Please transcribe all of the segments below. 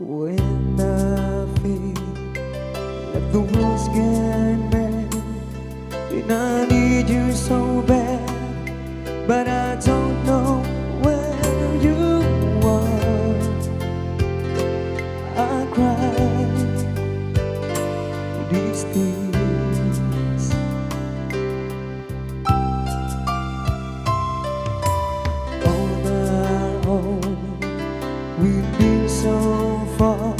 When I feel like the world's getting bad and I need you so bad, but I don't know where you are. I cry these tears. On our own, we've been so far.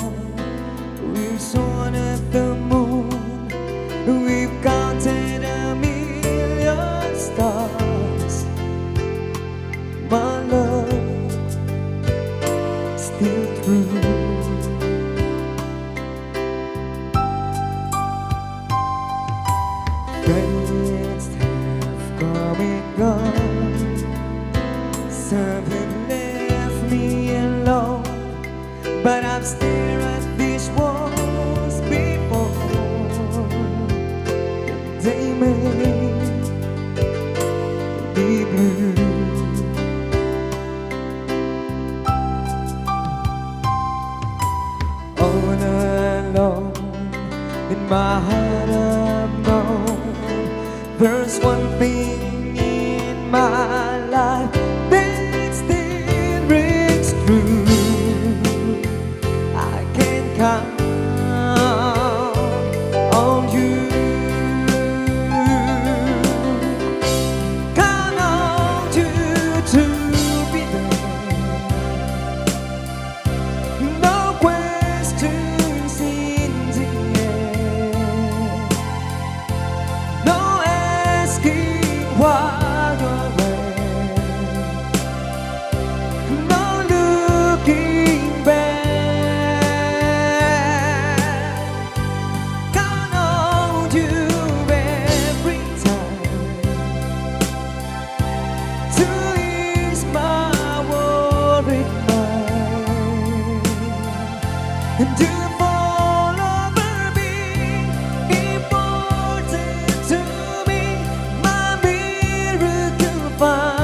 We've soared at the moon. We've counted a million stars. My love, still true. Friends have come and gone. Some have left me alone, but I've stared at these walls before. They may be blue. All alone in my heart I've known there's one thing in my life that still rings true. I can count on you. Count on you to be there. No questions in the air. No asking why you're there. No looking back. Count on you every time to ease my worried mind and to fall over me, important to me, my miracle find.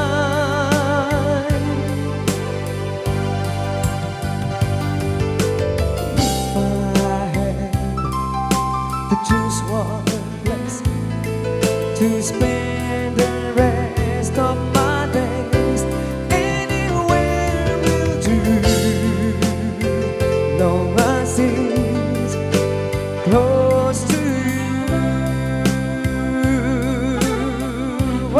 If I had to choose one place to spend the rest of my days, anywhere will do. Long as it's close to you. Oh.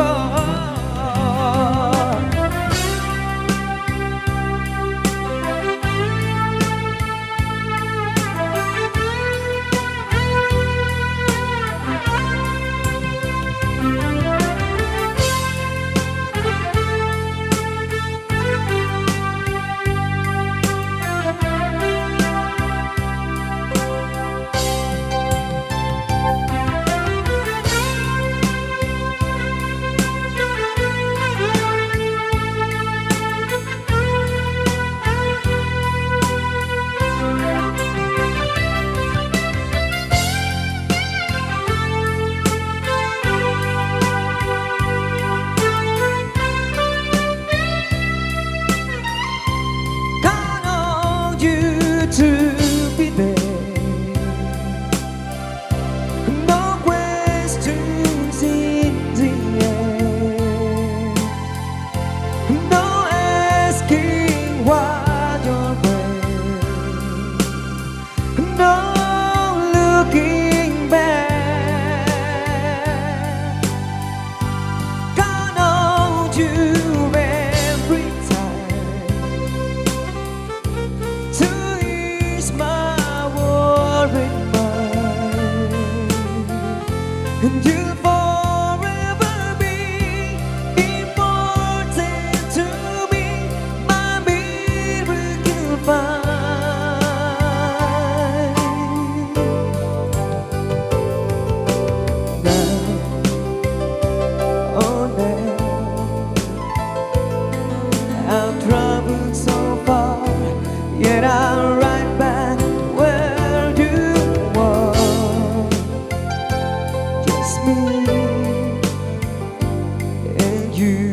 Count on you to be there. No questions in the air. No asking why you're there. No looking back. Count on you every time to ease my worried mind, and you'll forever be important to me, my miracle find. Now, oh now, I've traveled so far, yet I'm right back where you were. Just me and you.